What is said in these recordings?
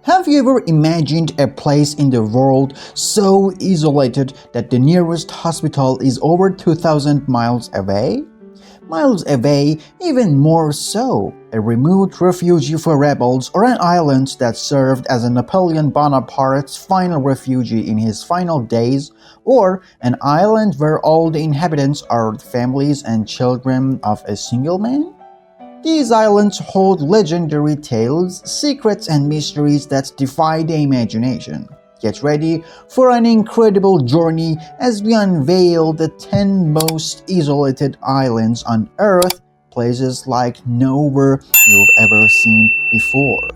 Have you ever imagined a place in the world so isolated that the nearest hospital is over 2,000 miles away? Miles away, even more so, a remote refuge for rebels, or an island that served as a Napoleon Bonaparte's final refuge in his final days, or an island where all the inhabitants are the families and children of a single man? These islands hold legendary tales, secrets, and mysteries that defy the imagination. Get ready for an incredible journey as we unveil the 10 most isolated islands on Earth, places like nowhere you've ever seen before.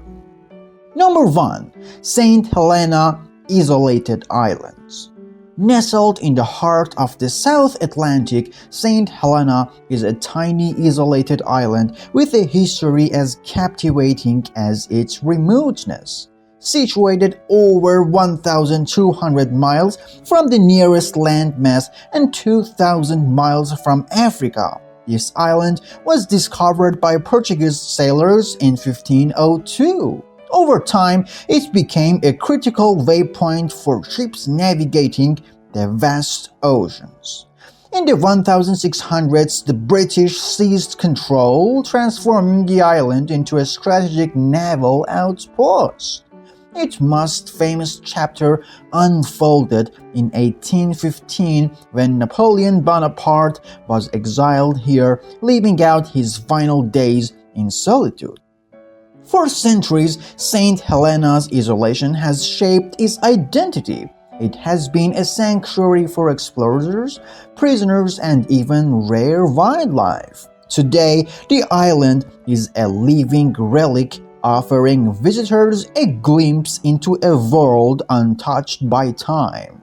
Number 1. St. Helena Isolated Islands. Nestled in the heart of the South Atlantic, St. Helena is a tiny isolated island with a history as captivating as its remoteness. Situated over 1,200 miles from the nearest landmass and 2,000 miles from Africa, this island was discovered by Portuguese sailors in 1502. Over time, it became a critical waypoint for ships navigating the vast oceans. In the 1600s, the British seized control, transforming the island into a strategic naval outpost. Its most famous chapter unfolded in 1815 when Napoleon Bonaparte was exiled here, living out his final days in solitude. For centuries, St. Helena's isolation has shaped its identity. It has been a sanctuary for explorers, prisoners, and even rare wildlife. Today, the island is a living relic, offering visitors a glimpse into a world untouched by time.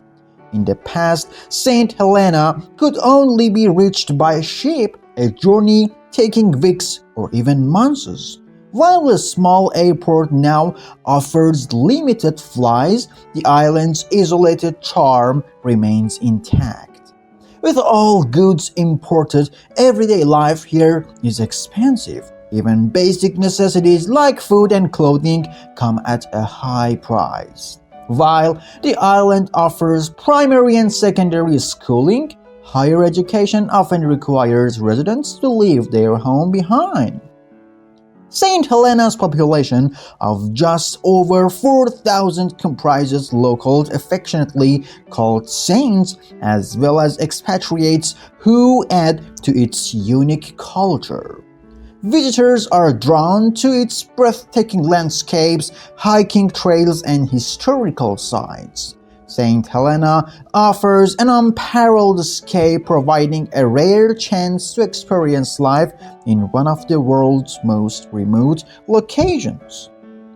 In the past, St. Helena could only be reached by ship, a journey taking weeks or even months. While a small airport now offers limited flights, the island's isolated charm remains intact. With all goods imported, everyday life here is expensive. Even basic necessities like food and clothing come at a high price. While the island offers primary and secondary schooling, higher education often requires residents to leave their home behind. St. Helena's population of just over 4,000 comprises locals affectionately called saints, as well as expatriates who add to its unique culture. Visitors are drawn to its breathtaking landscapes, hiking trails, and historical sites. St. Helena offers an unparalleled escape, providing a rare chance to experience life in one of the world's most remote locations.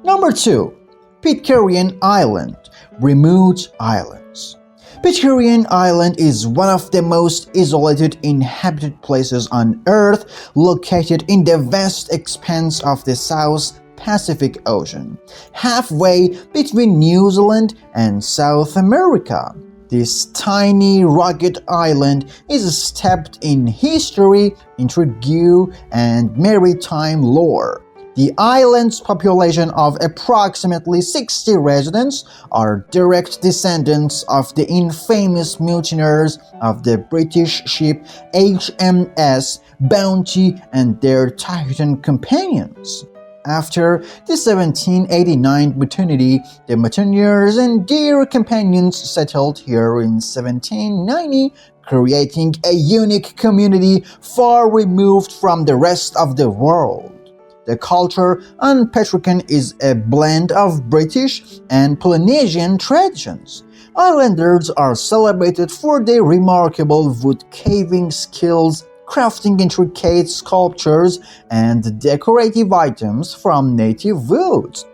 Number 2. Pitcairn Island, Remote Islands. Pitcairn Island is one of the most isolated inhabited places on Earth, located in the vast expanse of the South Pacific Ocean, halfway between New Zealand and South America. This tiny, rugged island is steeped in history, intrigue, and maritime lore. The island's population of approximately 60 residents are direct descendants of the infamous mutineers of the British ship HMS Bounty and their Tahitian companions. After the 1789 mutiny, the mutineers and their companions settled here in 1790, creating a unique community far removed from the rest of the world. The culture on Pitcairn is a blend of British and Polynesian traditions. Islanders are celebrated for their remarkable wood-carving skills, crafting intricate sculptures and decorative items from native woods.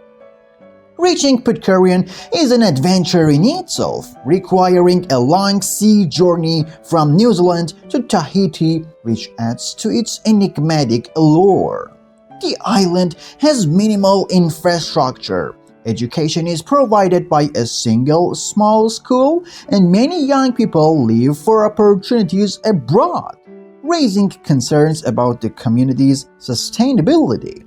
Reaching Pitcairn is an adventure in itself, requiring a long sea journey from New Zealand to Tahiti, which adds to its enigmatic allure. The island has minimal infrastructure. Education is provided by a single small school, and many young people leave for opportunities abroad, raising concerns about the community's sustainability.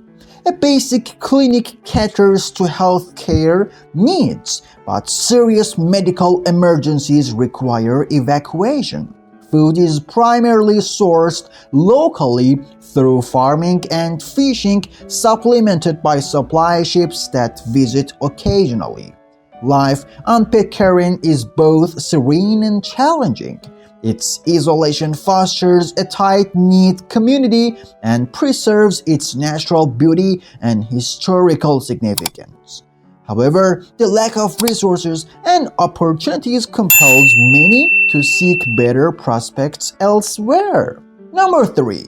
A basic clinic caters to healthcare needs, but serious medical emergencies require evacuation. Food is primarily sourced locally through farming and fishing, supplemented by supply ships that visit occasionally. Life on Pitcairn is both serene and challenging. Its isolation fosters a tight-knit community and preserves its natural beauty and historical significance. However, the lack of resources and opportunities compels many to seek better prospects elsewhere. Number 3.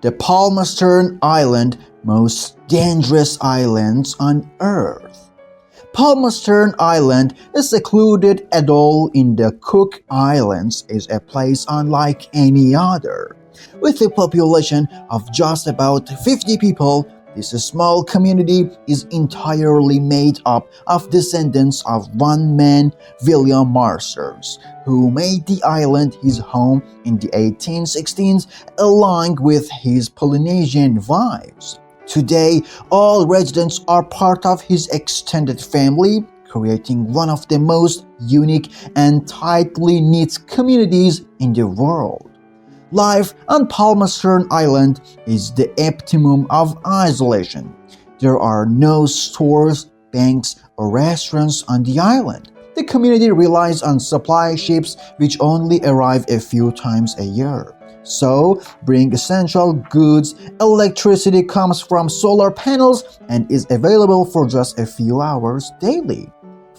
The Palmerston Island, most dangerous islands on Earth. Palmerston Island, a secluded atoll in the Cook Islands, is a place unlike any other. With a population of just about 50 people, this small community is entirely made up of descendants of one man, William Masters, who made the island his home in the 1816s along with his Polynesian wives. Today, all residents are part of his extended family, creating one of the most unique and tightly knit communities in the world. Life on Palmerston Island is the epitome of isolation. There are no stores, banks, or restaurants on the island. The community relies on supply ships which only arrive a few times a year. So, bring essential goods, electricity comes from solar panels and is available for just a few hours daily.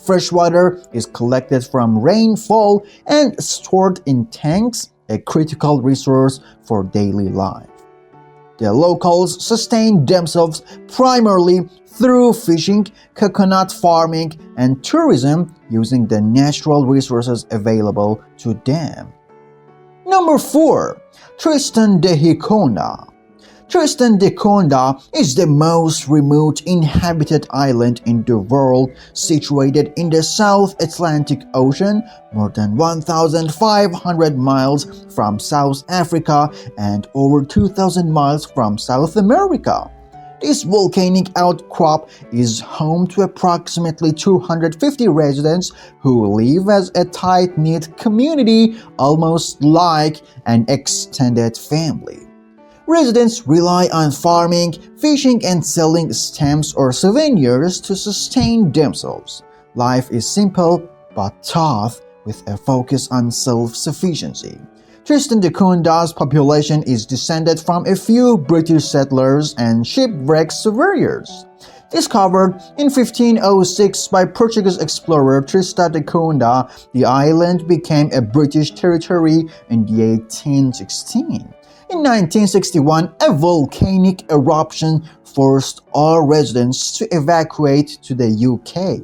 Fresh water is collected from rainfall and stored in tanks, a critical resource for daily life. The locals sustain themselves primarily through fishing, coconut farming, and tourism using the natural resources available to them. Number 4. Tristan da Cunha. Tristan da Cunha is the most remote inhabited island in the world, situated in the South Atlantic Ocean, more than 1,500 miles from South Africa and over 2,000 miles from South America. This volcanic outcrop is home to approximately 250 residents who live as a tight-knit community, almost like an extended family. Residents rely on farming, fishing, and selling stamps or souvenirs to sustain themselves. Life is simple but tough, with a focus on self-sufficiency. Tristan da Cunha's population is descended from a few British settlers and shipwreck surveyors. Discovered in 1506 by Portuguese explorer Tristan da Cunha, the island became a British territory in the 1816. In 1961, a volcanic eruption forced all residents to evacuate to the UK.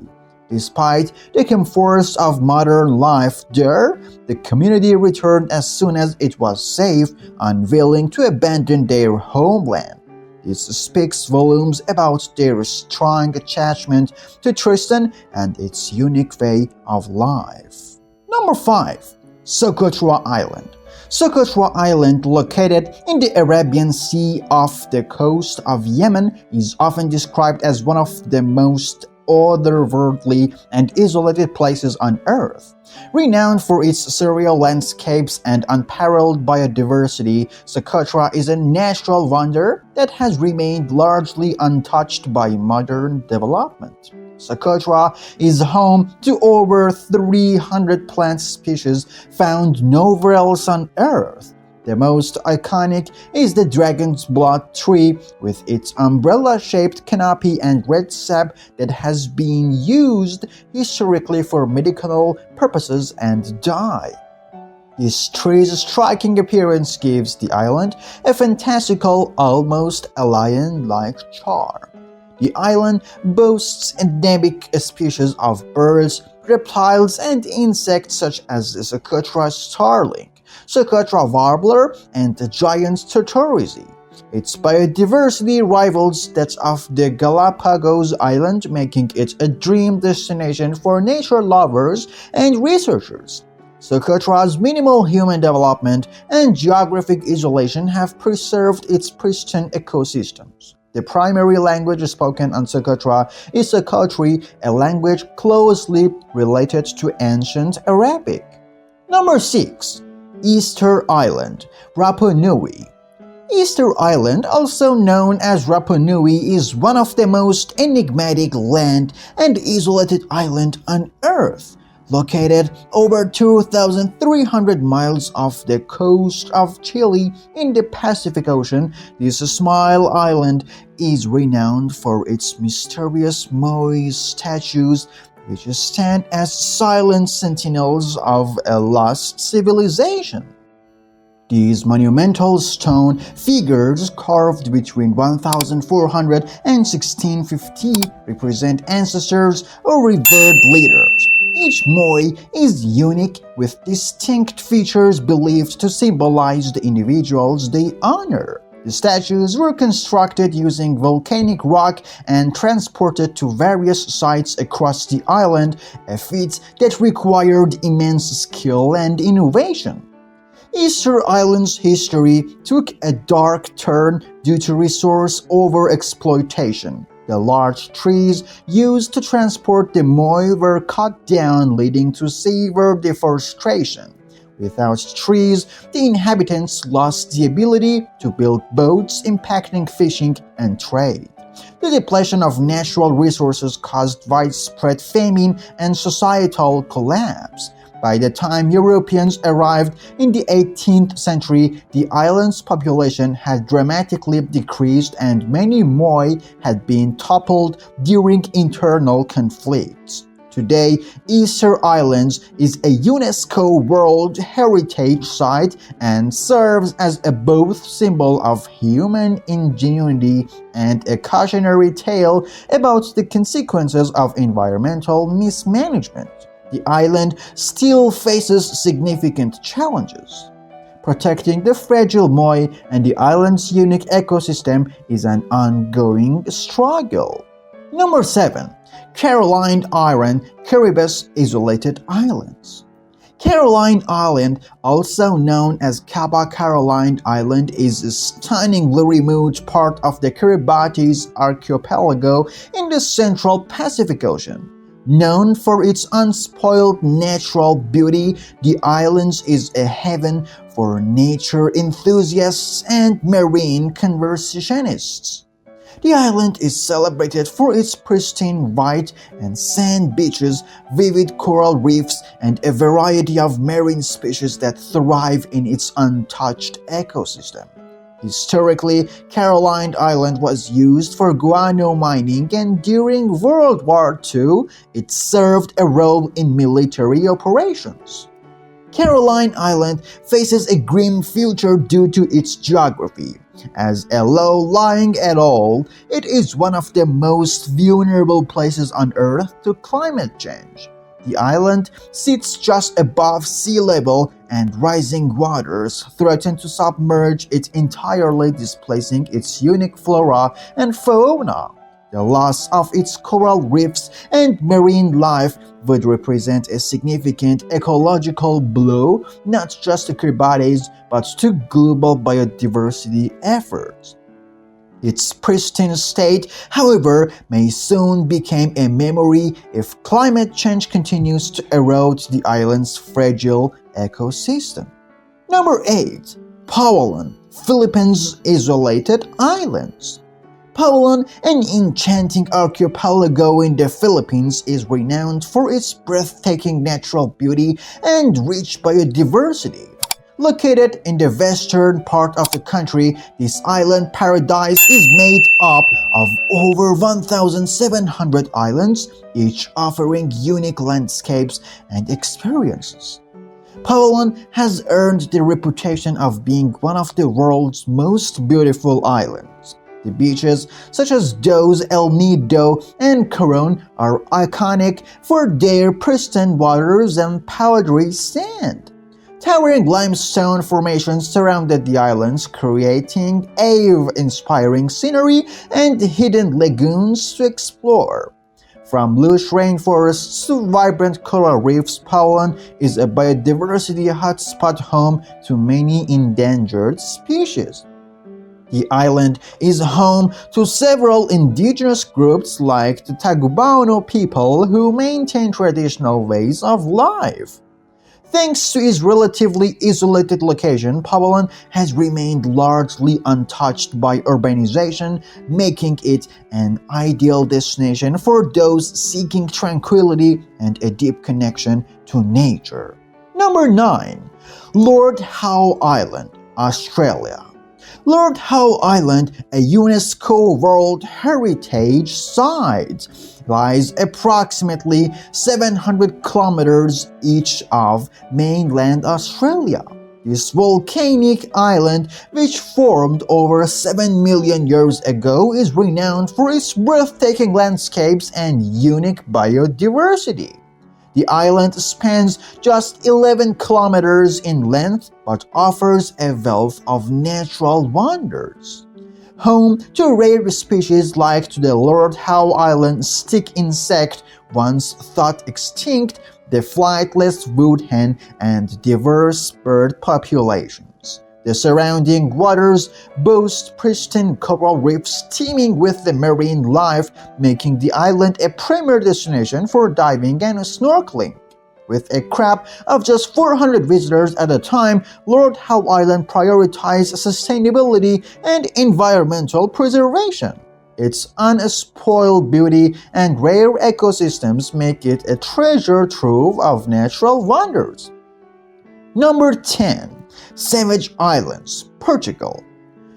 Despite the comforts of modern life there, the community returned as soon as it was safe, unwilling to abandon their homeland. This speaks volumes about their strong attachment to Tristan and its unique way of life. Number 5. Socotra Island. Socotra Island, located in the Arabian Sea off the coast of Yemen, is often described as one of the most otherworldly and isolated places on Earth. Renowned for its surreal landscapes and unparalleled biodiversity, Socotra is a natural wonder that has remained largely untouched by modern development. Socotra is home to over 300 plant species found nowhere else on Earth. The most iconic is the dragon's blood tree with its umbrella-shaped canopy and red sap that has been used historically for medicinal purposes and dye. This tree's striking appearance gives the island a fantastical, almost alien-like charm. The island boasts endemic species of birds, reptiles, and insects such as the Socotra starling, Socotra warbler, and the giant tortoise. Its biodiversity rivals that of the Galapagos Island, making it a dream destination for nature lovers and researchers. Socotra's minimal human development and geographic isolation have preserved its pristine ecosystems. The primary language spoken on Socotra is Socotri, a language closely related to ancient Arabic. Number 6. Easter Island, Rapa Nui. Easter Island, also known as Rapa Nui, is one of the most enigmatic land and isolated island on Earth. Located over 2,300 miles off the coast of Chile in the Pacific Ocean, this small island is renowned for its mysterious moai statues, which stand as silent sentinels of a lost civilization. These monumental stone figures carved between 1400 and 1650 represent ancestors or revered leaders. Each moai is unique with distinct features believed to symbolize the individuals they honor. The statues were constructed using volcanic rock and transported to various sites across the island, a feat that required immense skill and innovation. Easter Island's history took a dark turn due to resource overexploitation. The large trees used to transport the moai were cut down, leading to severe deforestation. Without trees, the inhabitants lost the ability to build boats, impacting fishing and trade. The depletion of natural resources caused widespread famine and societal collapse. By the time Europeans arrived in the 18th century, the island's population had dramatically decreased and many moai had been toppled during internal conflicts. Today, Easter Islands is a UNESCO World Heritage Site and serves as a both symbol of human ingenuity and a cautionary tale about the consequences of environmental mismanagement. The island still faces significant challenges. Protecting the fragile moai and the island's unique ecosystem is an ongoing struggle. Number 7. Caroline Island, Caribbe's Isolated Islands. Caroline Island, also known as Cabo Caroline Island, is a stunningly remote part of the Kiribati archipelago in the central Pacific Ocean. Known for its unspoiled natural beauty, the island is a haven for nature enthusiasts and marine conservationists. The island is celebrated for its pristine white and sand beaches, vivid coral reefs, and a variety of marine species that thrive in its untouched ecosystem. Historically, Caroline Island was used for guano mining, and during World War II, it served a role in military operations. Caroline Island faces a grim future due to its geography. As a low-lying atoll, it is one of the most vulnerable places on Earth to climate change. The island sits just above sea level, and rising waters threaten to submerge it entirely, displacing its unique flora and fauna. The loss of its coral reefs and marine life would represent a significant ecological blow not just to Kiribati but to global biodiversity efforts. Its pristine state, however, may soon become a memory if climate change continues to erode the island's fragile ecosystem. Number 8. Palawan, Philippines' Isolated Islands. Palawan, an enchanting archipelago in the Philippines, is renowned for its breathtaking natural beauty and rich biodiversity. Located in the western part of the country, this island paradise is made up of over 1,700 islands, each offering unique landscapes and experiences. Palawan has earned the reputation of being one of the world's most beautiful islands. The beaches, such as those El Nido and Coron, are iconic for their pristine waters and powdery sand. Towering limestone formations surrounded the islands, creating awe-inspiring scenery and hidden lagoons to explore. From lush rainforests to vibrant coral reefs, Palawan is a biodiversity hotspot home to many endangered species. The island is home to several indigenous groups like the Tagubano people who maintain traditional ways of life. Thanks to its relatively isolated location, Pabalan has remained largely untouched by urbanization, making it an ideal destination for those seeking tranquility and a deep connection to nature. Number 9. Lord Howe Island, Australia. Lord Howe Island, a UNESCO World Heritage Site, lies approximately 700 kilometers east of mainland Australia. This volcanic island, which formed over 7 million years ago, is renowned for its breathtaking landscapes and unique biodiversity. The island spans just 11 kilometers in length but offers a wealth of natural wonders. Home to rare species like the Lord Howe Island stick insect, once thought extinct, the flightless wood hen, and diverse bird populations. The surrounding waters boast pristine coral reefs teeming with the marine life, making the island a premier destination for diving and snorkeling. With a cap of just 400 visitors at a time, Lord Howe Island prioritizes sustainability and environmental preservation. Its unspoiled beauty and rare ecosystems make it a treasure trove of natural wonders. Number 10. Savage Islands, Portugal.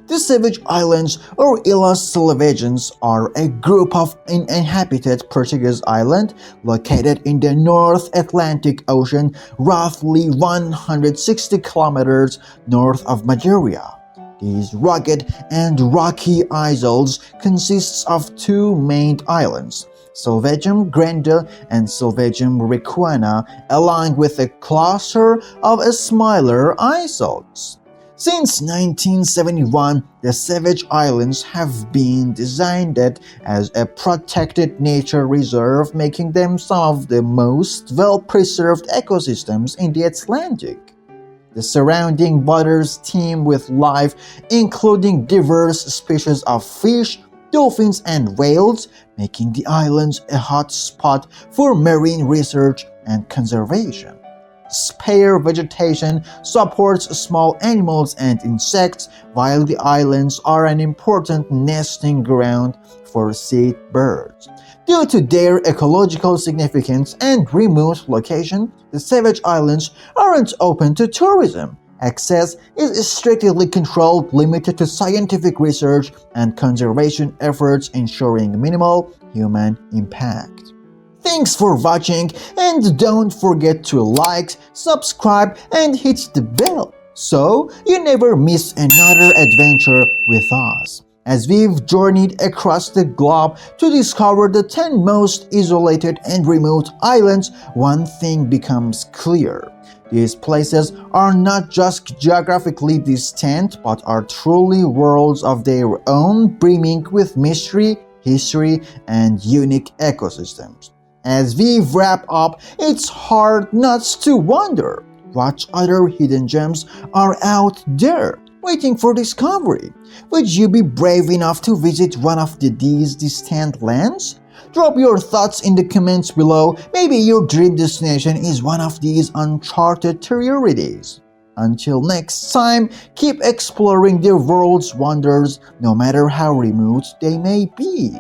The Savage Islands, or Ilhas Selvagens, are a group of uninhabited Portuguese islands located in the North Atlantic Ocean, roughly 160 kilometers north of Madeira. These rugged and rocky isles consist of two main islands, Selvagem Grande and Selvagem Requena, along with a cluster of smaller isles. Since 1971, the Savage Islands have been designated as a protected nature reserve, making them some of the most well-preserved ecosystems in the Atlantic. The surrounding waters teem with life, including diverse species of fish, dolphins, and whales, making the islands a hot spot for marine research and conservation. Spare vegetation supports small animals and insects, while the islands are an important nesting ground for seabirds. Due to their ecological significance and remote location, the Savage Islands aren't open to tourism. Access is strictly controlled, limited to scientific research and conservation efforts, ensuring minimal human impact. Thanks for watching, and don't forget to like, subscribe, and hit the bell so you never miss another adventure with us. As we've journeyed across the globe to discover the 10 most isolated and remote islands, one thing becomes clear. These places are not just geographically distant, but are truly worlds of their own, brimming with mystery, history, and unique ecosystems. As we wrap up, it's hard not to wonder what other hidden gems are out there waiting for discovery. Would you be brave enough to visit one of these distant lands? Drop your thoughts in the comments below. Maybe your dream destination is one of these uncharted territories. Until next time, keep exploring the world's wonders, no matter how remote they may be.